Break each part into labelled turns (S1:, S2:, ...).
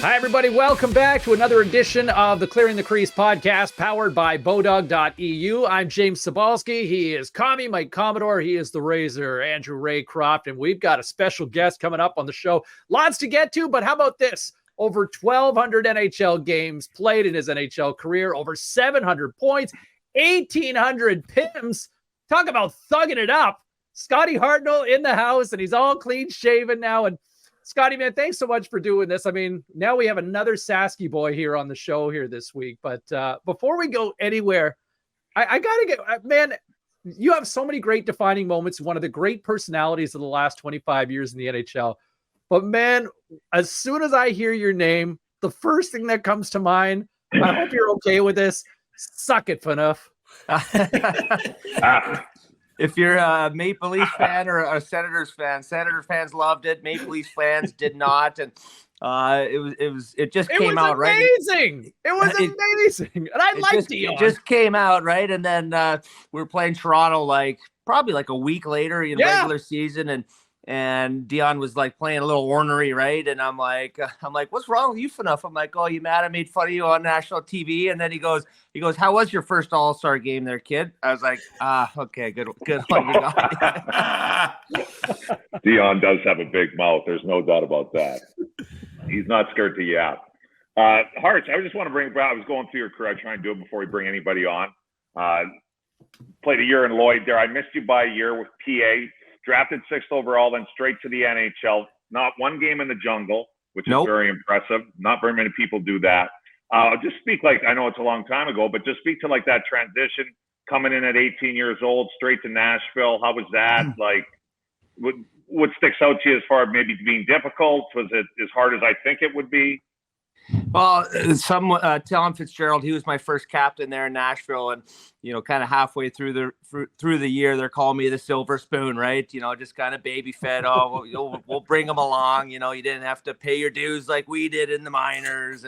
S1: Hi, everybody. Welcome back to another edition of the Clearing the Crease podcast powered by BODOG.EU. I'm James Cybulski. He is Commie, Mike Commodore. He is the Razor, Andrew Raycroft. And we've got a special guest coming up on the show. Lots to get to, but how about this? Over 1,200 NHL games played in his NHL career, over 700 points, 1,800 PIMs. Talk about thugging it up. Scotty Hartnell in the house, and he's all clean shaven now. And Scotty, man, thanks so much for doing this. I mean, now we have another Sasky boy here on the show here this week. But before we go anywhere, I got to get, man, you have so many great defining moments. One of the great personalities of the last 25 years in the NHL. But, man, as soon as I hear your name, the first thing that comes to mind, I hope you're okay with this, suck it, PHANEUF.
S2: If you're a Maple Leaf fan or a Senators fan, Senator fans loved it. Maple Leaf fans did not, and it just came out right.
S1: It was amazing, and I liked Dion.
S2: It just came out right, and then we were playing Toronto probably a week later in regular season, and Dion was playing a little ornery, right? And I'm like, what's wrong with you, PHANEUF? I'm like, oh, you mad I made fun of you on national TV? And then he goes, how was your first All-Star game there, kid? I was like, okay, good one. You got
S3: Dion does have a big mouth. There's no doubt about that. He's not scared to yap. Harts, I just want to bring, I was going through your career. I try and do it before we bring anybody on. Played a year in Lloyd there. I missed you by a year with PA. Drafted 6th overall, then straight to the NHL. Not one game in the jungle, which is very impressive. Not very many people do that. Just speak I know it's a long time ago, but just speak to that transition coming in at 18 years old, straight to Nashville. How was that? What sticks out to you as far as maybe being difficult? Was it as hard as I think it would be?
S2: Well, Talon Fitzgerald, he was my first captain there in Nashville, and kind of halfway through the year, they're calling me the Silver Spoon, right? Just kind of baby fed. Oh, we'll bring them along. You didn't have to pay your dues like we did in the minors,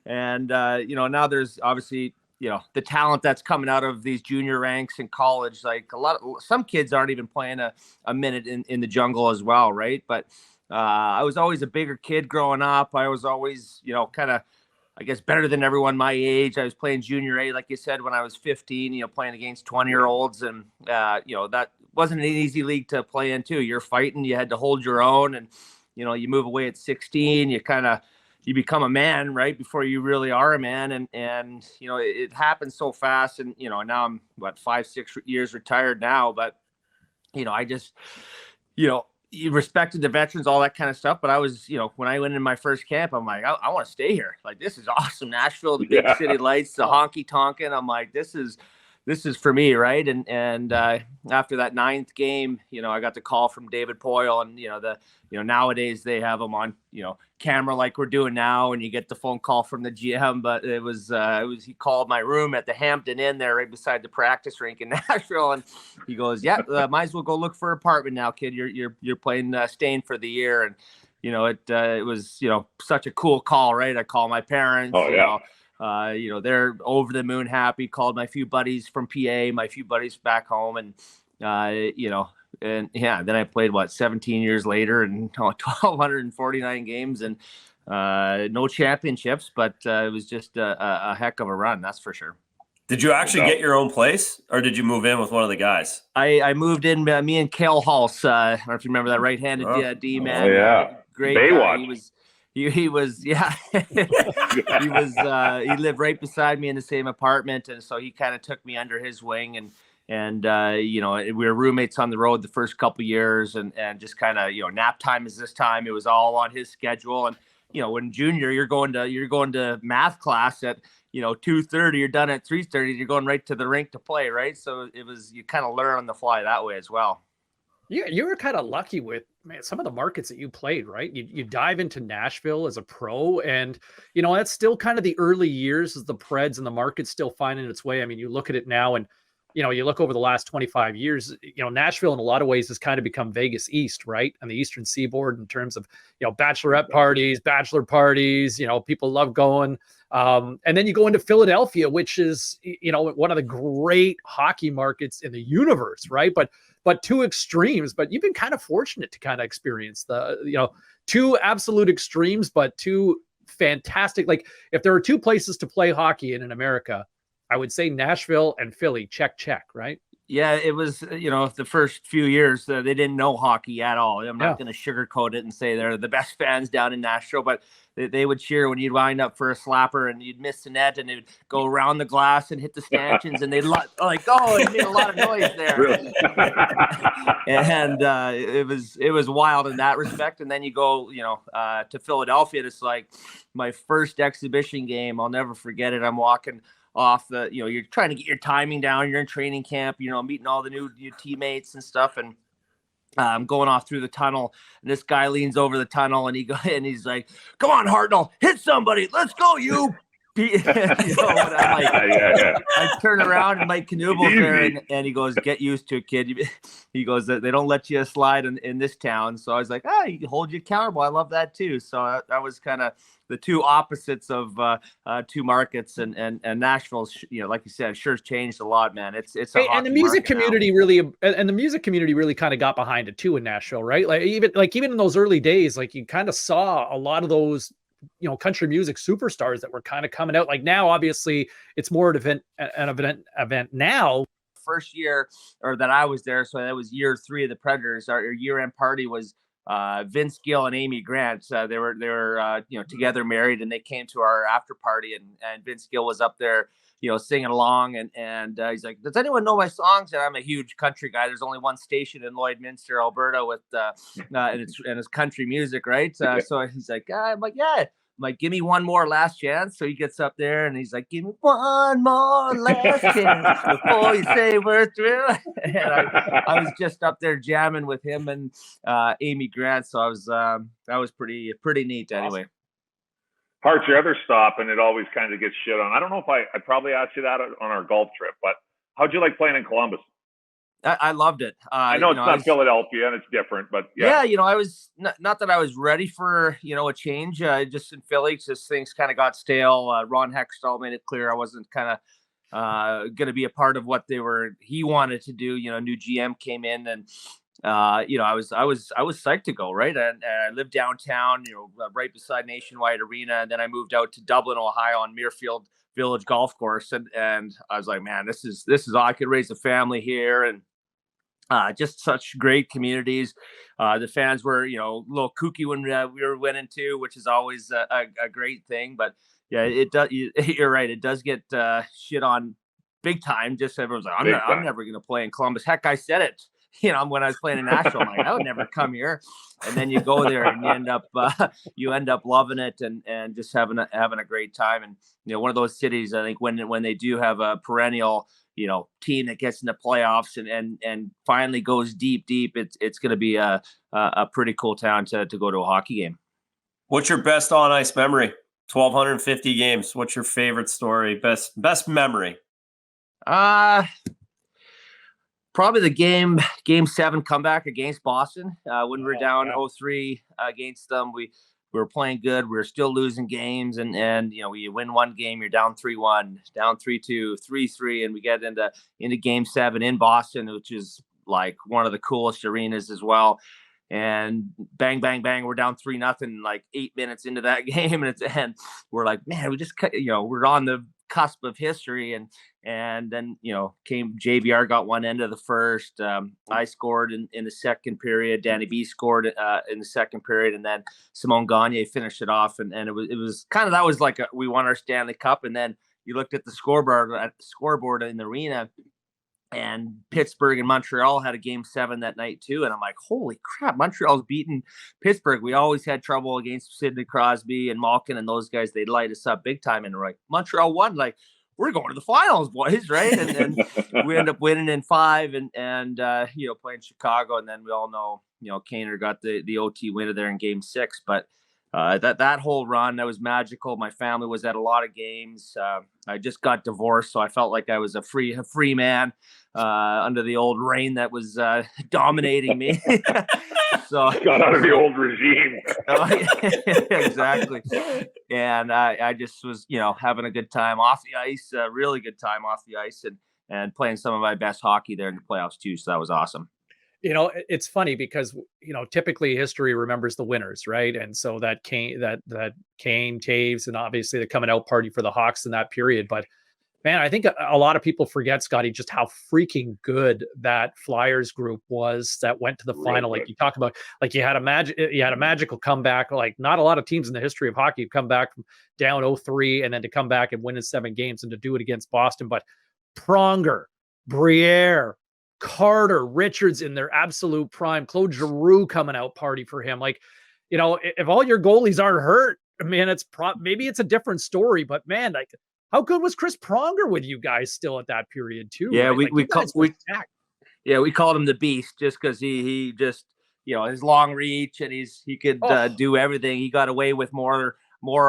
S2: and now there's obviously the talent that's coming out of these junior ranks in college. Some kids aren't even playing a minute in the jungle as well, right? But I was always a bigger kid growing up. I was always, kind of, I guess, better than everyone my age. I was playing junior A, like you said, when I was 15, playing against 20-year-olds. And, that wasn't an easy league to play in, too. You're fighting. You had to hold your own. And, you move away at 16. You become a man right before you really are a man. And it happens so fast. And, now I'm, 5-6 years retired now. But, I just, you respected the veterans, all that kind of stuff. But I was, when I went in my first camp, I'm like, I want to stay here. This is awesome. Nashville, the big city lights, the honky tonkin'. I'm like, this is for me. Right. And after that 9th game, I got the call from David Poyle, and, nowadays they have them on, camera like we're doing now. And you get the phone call from the GM, but it was he called my room at the Hampton Inn there right beside the practice rink in Nashville. And he goes, might as well go look for an apartment now, kid. You're playing staying for the year. And, it was, such a cool call, right? I call my parents.
S3: Oh, yeah.
S2: They're over the moon happy. Called my few buddies from PA, my few buddies back home. And, then I played 17 years later and 1,249 games and no championships, but it was just a heck of a run. That's for sure.
S4: Did you actually get your own place, or did you move in with one of the guys?
S2: I moved in, me and Cale Hulse. I don't know if you remember that right-handed D-man.
S3: Oh, yeah.
S2: Great
S3: Baywatch.
S2: Guy. He was, yeah. He lived right beside me in the same apartment, and so he kind of took me under his wing, and we were roommates on the road the first couple of years, and just kind of, nap time is this time. It was all on his schedule, and when junior, you're going to math class at 2:30, you're done at 3:30, you're going right to the rink to play, right? So you kind of learn on the fly that way as well.
S1: Yeah, you were kind of lucky with, man, some of the markets that you played, right? You dive into Nashville as a pro, and that's still kind of the early years as the Preds and the market's still finding its way. I mean, you look at it now, and you look over the last 25 years, Nashville in a lot of ways has kind of become Vegas East, right? On the Eastern Seaboard in terms of, bachelorette parties, bachelor parties, people love going. And then you go into Philadelphia, which is, one of the great hockey markets in the universe, right? But two extremes, but you've been kind of fortunate to kind of experience the, two absolute extremes, but two fantastic. Like if there were two places to play hockey in America, I would say Nashville and Philly. Check, right?
S2: Yeah, it was, the first few years they didn't know hockey at all. I'm not going to sugarcoat it and say they're the best fans down in Nashville, but they would cheer when you'd wind up for a slapper and you'd miss the net and it would go around the glass and hit the stanchions and they'd it made a lot of noise there.
S3: Really?
S2: And it was wild in that respect. And then you go, to Philadelphia. It's like my first exhibition game. I'll never forget it. I'm walking off you're trying to get your timing down. You're in training camp, meeting all the new teammates and stuff. And I'm going off through the tunnel, and this guy leans over the tunnel, and he's like, "Come on, Hartnell, hit somebody. Let's go, you." I turn around and Mike Knubel's there, and he goes, "Get used to it, kid." He goes, "They don't let you slide in this town." So I was like, you hold you accountable. I love that too. So that was kind of the two opposites of two markets, and Nashville's, like you said, sure has changed a lot, man. It's
S1: and the music community really kind of got behind it too in Nashville, right? Even in those early days, like you kind of saw a lot of those country music superstars that were kind of coming out. Like now, obviously, it's more an event now.
S2: First year, or that I was there, so that was year 3 of the Predators. Our year-end party was Vince Gill and Amy Grant. They were together, married, and they came to our after party, and Vince Gill was up there, singing along, and he's like, "Does anyone know my songs?" And I'm a huge country guy. There's only one station in Lloydminster, Alberta, with and it's country music, right? So he's like, I'm like, yeah. I'm like, "Give me one more last chance." So he gets up there and he's like, "Give me one more last chance before you say we're through." And I was just up there jamming with him and Amy Grant. So that was pretty neat anyway.
S3: Awesome. Hart, your other stop, and it always kind of gets shit on. I don't know if I probably asked you that on our golf trip, but how'd you like playing in Columbus?
S2: I loved it.
S3: I know it's not Philadelphia and it's different, but
S2: yeah, I was not that I was ready for, a change. Just in Philly, just things kind of got stale. Ron Hextall made it clear I wasn't kind of going to be a part of what he wanted to do. New GM came in, and I was psyched to go, right. And I lived downtown, right beside Nationwide Arena. And then I moved out to Dublin, Ohio, on Muirfield Village Golf Course. And I was like, man, this is I could raise a family here. And just such great communities. The fans were, a little kooky when we went into, which is always a great thing. But yeah, it does. You're right. It does get shit on big time. Just everyone's like, I'm never going to play in Columbus. Heck, I said it. When I was playing in Nashville, I'm like, I would never come here. And then you go there and you end up loving it and just having a great time. And one of those cities, I think when they do have a perennial team that gets in the playoffs and finally goes deep, it's going to be a pretty cool town to go to a hockey game.
S4: What's your best on ice memory? 1,250 games. What's your favorite story? Best memory?
S2: Probably the game 7 comeback against Boston when we were down 0-3 against them. We were playing good. We were still losing games, and you win one game, you're down 3-1, down 3-2, 3-3, and we get into game 7 in Boston, which is like one of the coolest arenas as well. And bang, bang, bang, we're down 3-0 like 8 minutes into that game, and we're like, man, we just we're on the cusp of history, and then came JVR, got one end of the first. I scored in the second period. Danny B scored in the second period, and then Simone Gagne finished it off. And it was kind of, that was like we won our Stanley Cup. And then you looked at the scoreboard in the arena, and Pittsburgh and Montreal had a game 7 that night too. And I'm like, holy crap, Montreal's beaten Pittsburgh. We always had trouble against Sidney Crosby and Malkin and those guys. They'd light us up big time. And we're like, Montreal won, like, we're going to the finals, boys, right? And then we end up winning in 5 and playing Chicago. And then we all know, Kaner got the OT winner there in game 6. But that whole run, that was magical. My family was at a lot of games. I just got divorced, so I felt like I was a free man under the old reign that was dominating me. So
S3: got out of the old regime.
S2: Exactly. And I just was, having a good time off the ice, really good time off the ice, and playing some of my best hockey there in the playoffs too. So that was awesome.
S1: It's funny because, typically history remembers the winners, right? And so that Kane, Taves, and obviously the coming out party for the Hawks in that period. But man, I think a lot of people forget, Scotty, just how freaking good that Flyers group was that went to the final. Like you talk about, like you had a magical comeback. Like not a lot of teams in the history of hockey have come back from down 0-3 and then to come back and win in 7 games and to do it against Boston. But Pronger, Briere, Carter, Richards in their absolute prime, Claude Giroux coming out party for him. Like, if all your goalies aren't hurt, man, maybe it's a different story, but man, like how good was Chris Pronger with you guys still at that period too?
S2: Yeah,
S1: right?
S2: we called him the Beast just because he just, his long reach and he could do everything. He got away with more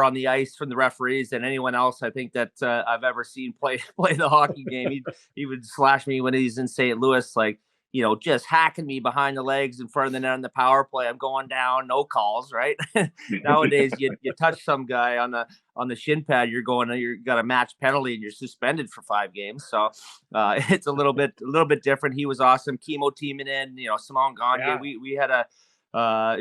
S2: on the ice from the referees than anyone else I think that I've ever seen play the hockey game. He would slash me when he's in St. Louis, like, just hacking me behind the legs in front of the net on the power play. I'm going down, no calls, right? Nowadays, you touch some guy on the shin pad, you got a match penalty and you're suspended for 5 games. So it's a little bit different. He was awesome. Chemo teaming in, Simone Gagne. Yeah. We had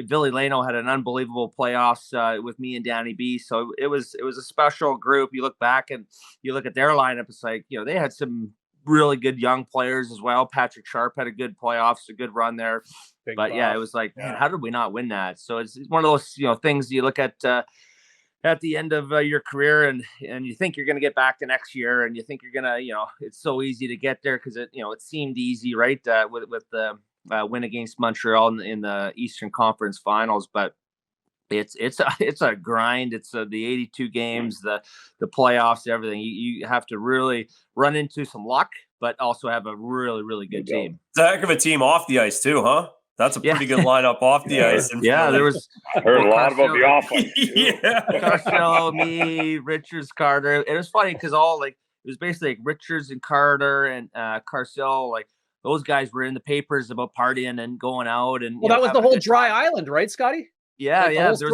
S2: Billy Lano had an unbelievable playoffs with me and Danny B. So it was a special group. You look back and you look at their lineup. It's like, they had some really good young players as well. Patrick Sharp had a good playoffs, a good run there. Big but buff. Yeah, it was like, man, how did we not win that? So it's one of those, things you look at the end of your career and you think you're going to get back the next year and you think you're going to, it's so easy to get there because it seemed easy, right? With the win against Montreal in the Eastern Conference Finals, but it's a grind. It's the 82 games, the playoffs, everything. You have to really run into some luck, but also have a really, really good team.
S4: It's a heck of a team off the ice too, huh? That's a pretty good lineup off the ice.
S2: There was.
S3: I heard a lot about the off ice.
S2: Carcillo, me, Richards, Carter. It was funny because it was basically like Richards and Carter and Carcillo, like those guys were in the papers about partying and going out and.
S1: Well, that was the whole Dry Island, right, Scotty?
S2: Yeah, like there was a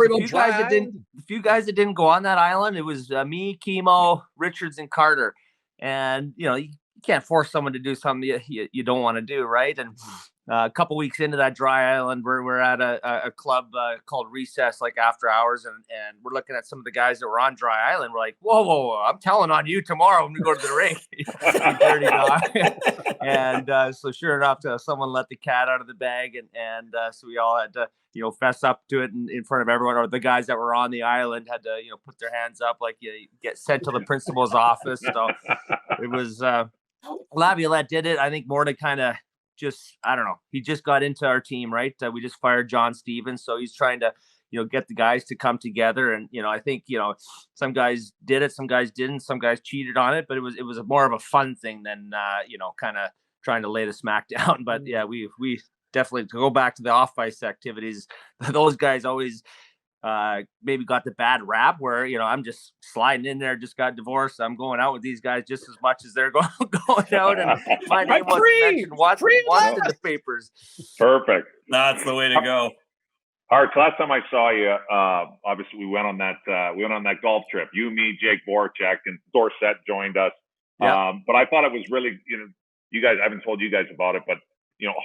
S2: few guys that didn't go on that island. It was me, Chemo, Richards, and Carter. And you can't force someone to do something you don't want to do, right? And a couple weeks into that Dry Island, we're at a club called Recess, like after hours, and we're looking at some of the guys that were on Dry Island. We're like, whoa, I'm telling on you tomorrow when we go to the rink, you dirty dog. And so sure enough, someone let the cat out of the bag, and so we all had to fess up to it in front of everyone, or the guys that were on the island had to put their hands up, like you get sent to the principal's office. So it was Laviolette did it. I think more to kind of just, I don't know, he just got into our team, right? We just fired John Stevens, so he's trying to get the guys to come together. And I think some guys did it, some guys didn't, some guys cheated on it, but it was more of a fun thing than kind of trying to lay the smack down. But yeah, we definitely, to go back to the off ice activities, those guys always maybe got the bad rap where I'm just sliding in there, just got divorced, I'm going out with these guys just as much as they're going out, and my name wasn't mentioned once in the papers.
S3: Perfect.
S4: That's the way to go.
S3: Hartz, last time I saw you, obviously we went on that golf trip. You, me, Jake Voracek, and Dorsett joined us.
S2: Yeah.
S3: But I thought it was really, you guys, I haven't told you guys about it, but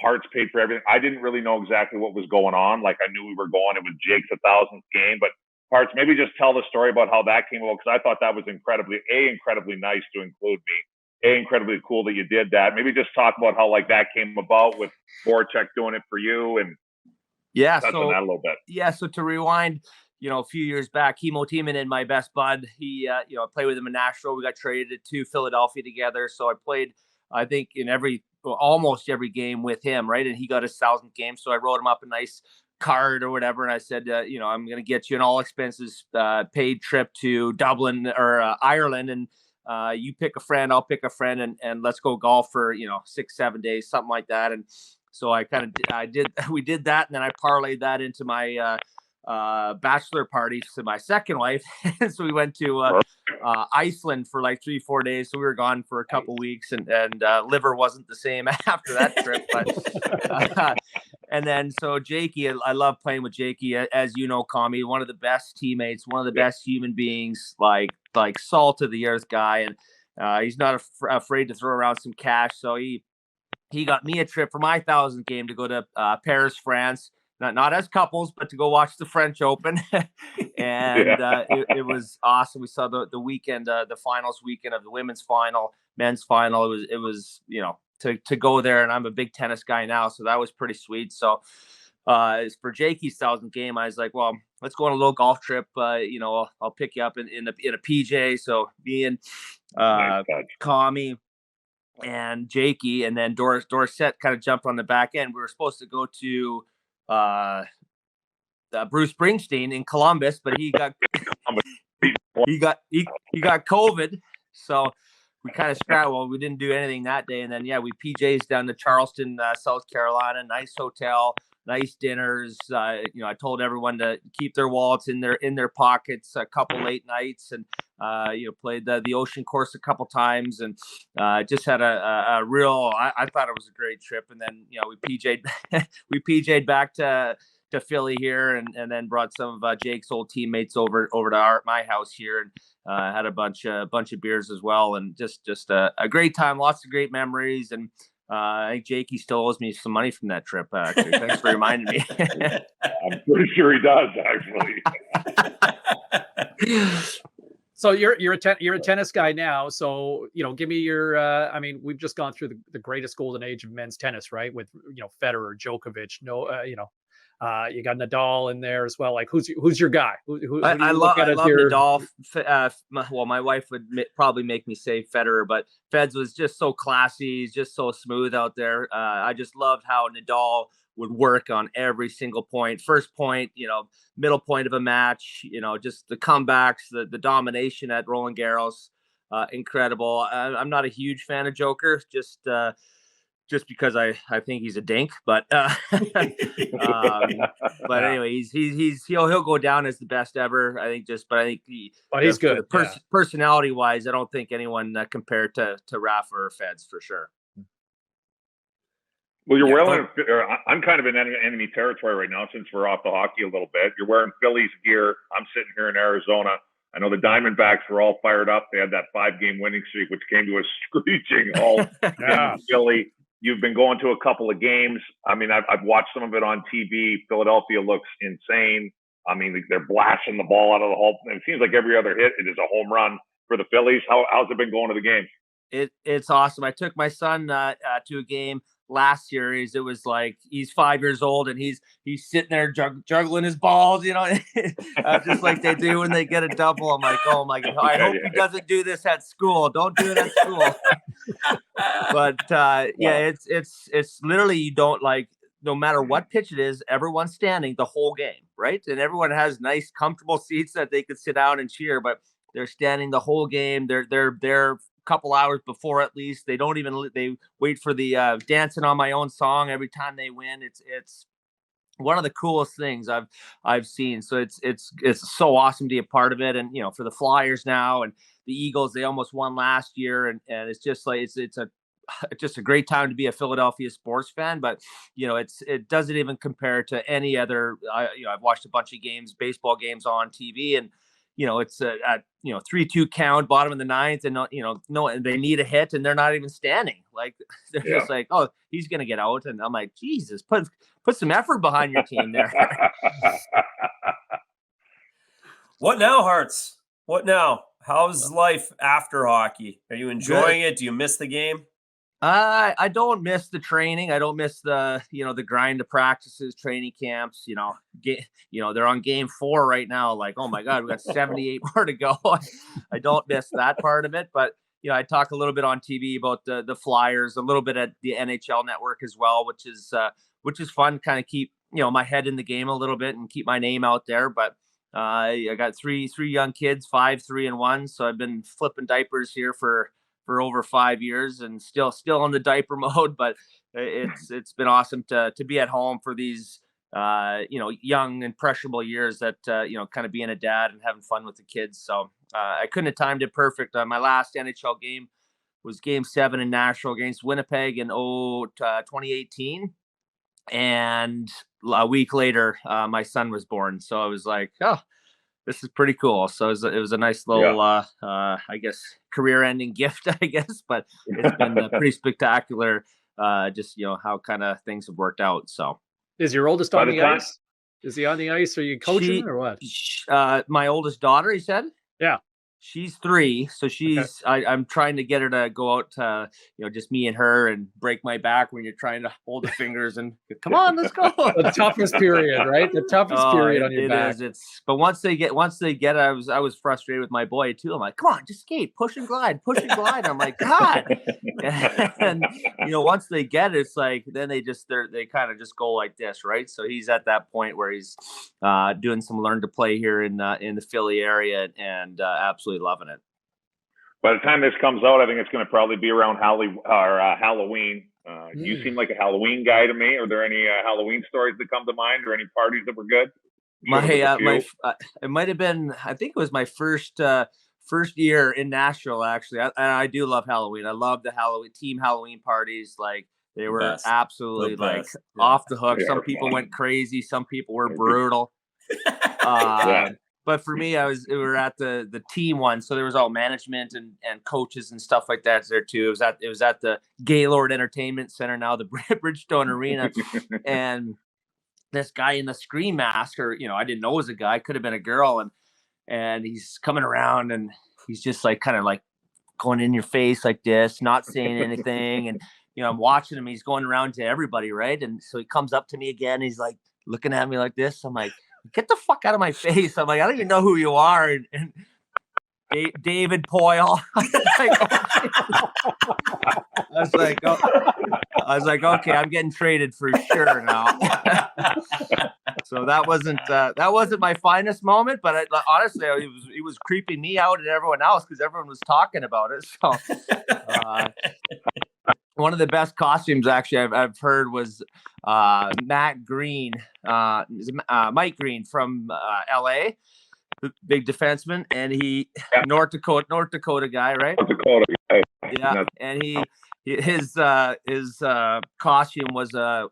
S3: Hartz paid for everything. I didn't really know exactly what was going on. Like I knew we were going. It was Jake's 1,000th game, but Hartz, maybe just tell the story about how that came about, because I thought that was incredibly nice to include me. Incredibly cool that you did that. Maybe just talk about how that came about with Voracek doing it for you, and touch on that a little bit.
S2: Yeah, so to rewind, a few years back, Chemo Teeman and my best bud, he, I played with him in Nashville. We got traded to Philadelphia together. So I played, I think, in almost every game with him, right? And he got his 1,000th game. So I wrote him up a nice card or whatever. And I said, I'm going to get you an all expenses paid trip to Dublin or Ireland. And you pick a friend, I'll pick a friend, and let's go golf for, 6-7 days, something like that. And so we did that. And then I parlayed that into my bachelor party to my second wife. And so we went to Iceland for like 3-4 days. So we were gone for a couple weeks, and liver wasn't the same after that trip. But and then so Jakey, I love playing with Jakey, as you know, Kami, one of the best teammates, one of the best human beings, like salt of the earth guy, and he's not afraid to throw around some cash. So he he got me a trip for my 1,000th game to go to Paris, France. Not as couples, but to go watch the French Open. And it was awesome. We saw the weekend, the finals weekend of the women's final, men's final. It was to go there, and I'm a big tennis guy now, so that was pretty sweet. So for Jakey's 1,000th game, I was like, well, let's go on a little golf trip. I'll pick you up in a PJ. So me and Kami and Jakey, and then Dorset kind of jumped on the back end. We were supposed to go to Bruce Springsteen in Columbus, but he got COVID, so we kind of scrambled. Well, we didn't do anything that day, and then we PJs down to Charleston, South Carolina. Nice hotel, nice dinners. I told everyone to keep their wallets in their pockets. A couple late nights, and played the ocean course a couple times, and just had a real. I thought it was a great trip, and then we PJ'd back to Philly here, and then brought some of Jake's old teammates over to my house here, and had a bunch of beers as well, and just a great time. Lots of great memories, and I think Jakey still owes me some money from that trip. Actually, thanks for reminding me.
S3: I'm pretty sure he does, actually.
S1: So you're a tennis guy now. So give me your. I mean, we've just gone through the greatest golden age of men's tennis, right? With Federer, Djokovic. You got Nadal in there as well. Like, who's your guy? I love
S2: Nadal. Well, my wife would probably make me say Federer, but Feds was just so classy. He's just so smooth out there. I just loved how Nadal would work on every single point. First point, middle point of a match, just the comebacks, the domination at Roland Garros. Incredible. I'm not a huge fan of Joker, just because I think he's a dink, but anyway, he'll go down as the best ever. I think
S1: he's good.
S2: Personality wise, I don't think anyone compared to Rafa or Feds for sure.
S3: Well, I'm kind of in enemy territory right now since we're off the hockey a little bit. You're wearing Phillies gear. I'm sitting here in Arizona. I know the Diamondbacks were all fired up. They had that 5-game winning streak, which came to a screeching halt in Philly. You've been going to a couple of games. I mean, I've watched some of it on TV. Philadelphia looks insane. I mean, they're blasting the ball out of the hole. It seems like every other hit, it is a home run for the Phillies. How's it been going to the game?
S2: It's awesome. I took my son to a game last series. It was like he's 5 years old and he's sitting there juggling his balls, just like they do when they get a double. I'm like, oh my God, I hope he doesn't do this at school. Don't do it at school. But it's literally, you don't no matter what pitch it is, everyone's standing the whole game, right? And everyone has nice, comfortable seats that they could sit down and cheer, but they're standing the whole game. They're couple hours before, at least. They wait for the dancing on my own song every time they win. It's one of the coolest things I've seen. So it's so awesome to be a part of it. And for the Flyers now and the Eagles, they almost won last year, and it's just like it's just a great time to be a Philadelphia sports fan. But it doesn't even compare to any other. I've watched a bunch of games, baseball games on TV, and it's at 3-2 count, bottom of the ninth, and and they need a hit, and they're not even standing. Like they're just like, oh, he's gonna get out, and I'm like, Jesus, put some effort behind your team there.
S4: What now, Hearts? What now? How's life after hockey? Are you enjoying it? Do you miss the game?
S2: I don't miss the training. I don't miss the grind of practices, training camps. They're on game 4 right now. Like, oh my God, we got 78 more to go. I don't miss that part of it. But I talk a little bit on TV about the Flyers, a little bit at the NHL Network as well, which is fun. Kind of keep my head in the game a little bit and keep my name out there. But I got three young kids, 5, 3, and 1. So I've been flipping diapers here for over 5 years, and still in the diaper mode. But it's been awesome to be at home for these young impressionable years that kind of being a dad and having fun with the kids. So I couldn't have timed it perfect. My last NHL game was Game 7 in Nashville against Winnipeg in 2018, and a week later my son was born. So I was like, oh, this is pretty cool. So it was a nice little, I guess, career-ending gift, I guess. But it's been pretty spectacular just, how kind of things have worked out. So
S1: is your oldest on the ice? Is he on the ice? Are you coaching or what?
S2: My oldest daughter, he said?
S1: Yeah.
S2: She's 3, so she's. Okay. I'm trying to get her to go out to, just me and her, and break my back when you're trying to hold the fingers and come on, let's go.
S1: The toughest period, right? The toughest period on your back.
S2: But once they get it, I was frustrated with my boy too. I'm like, come on, just skate, push and glide. I'm like, God. And once they get it, it's like then they kind of just go like this, right? So he's at that point where he's doing some learn to play here in the Philly area, and absolutely loving it.
S3: By the time this comes out, I think it's going to probably be around Halloween. You seem like a Halloween guy to me. Are there any Halloween stories that come to mind, or any parties that were good?
S2: It might have been. I think it was my first year in Nashville. Actually, I do love Halloween. I love the team Halloween parties. Like they were absolutely off the hook. Some people went crazy. Some people were brutal. But for me, we were at the team one, so there was all management and coaches and stuff like that there too. It was at the Gaylord Entertainment Center, now the Bridgestone Arena, and this guy in the Scream mask, or I didn't know it was a guy, could have been a girl, and he's coming around and he's just like kind of like going in your face like this, not saying anything, and I'm watching him. He's going around to everybody, right? And so he comes up to me again. He's like looking at me like this. I'm like, get the fuck out of my face. I'm like, I don't even know who you are. And David Poyle. I was like, okay, I'm getting traded for sure now. So that wasn't my finest moment, but honestly, it was creeping me out and everyone else because everyone was talking about it. So one of the best costumes actually I've heard was Mike Green from LA, the big defenseman, and North Dakota guy, right?
S3: North Dakota guy.
S2: Yeah, and his costume was a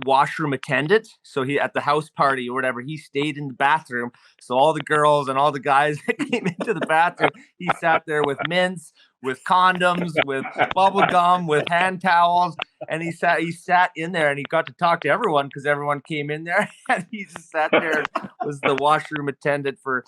S2: washroom attendant. So he, at the house party or whatever, he stayed in the bathroom. So all the girls and all the guys that came into the bathroom, he sat there with mints, with condoms, with bubble gum, with hand towels, and he sat in there and he got to talk to everyone because everyone came in there, and he just sat there, was the washroom attendant for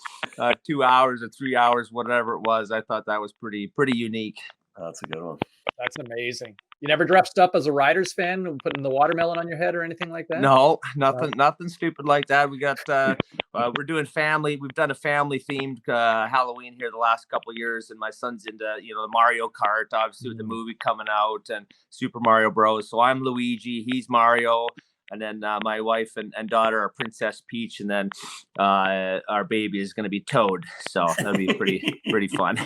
S2: 2 hours or 3 hours, whatever it was. I thought that was pretty unique.
S4: That's a good one.
S1: That's amazing. You never dressed up as a Riders fan, putting the watermelon on your head or anything like that?
S2: No, nothing stupid like that. We got we're doing family. We've done a family themed Halloween here the last couple of years, and my son's into the Mario Kart, obviously with the movie coming out, and Super Mario Bros. So I'm Luigi, he's Mario, and then my wife and daughter are Princess Peach, and then our baby is going to be Toad. So that'll be pretty fun.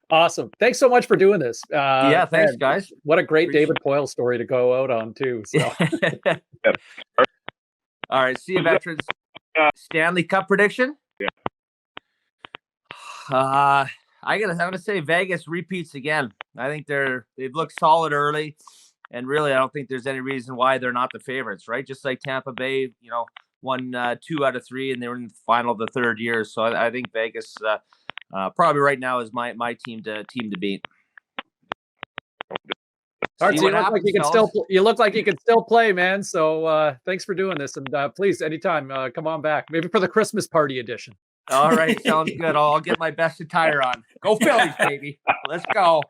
S1: Awesome. Thanks so much for doing this.
S2: Yeah, thanks, guys.
S1: What a great David Poyle story to go out on, too. So.
S2: All right, see you, veterans. Stanley Cup prediction?
S3: Yeah.
S2: I'm gonna say Vegas repeats again. I think they've looked solid early, and really, I don't think there's any reason why they're not the favorites, right? Just like Tampa Bay, won 2 out of 3, and they were in the final the third year. So I think Vegas. Probably right now is my team to beat.
S1: Archie, you look like you can still play, man. So thanks for doing this, and please, anytime, come on back. Maybe for the Christmas party edition.
S2: All right, sounds good. I'll get my best attire on. Go Phillies, baby. Let's go.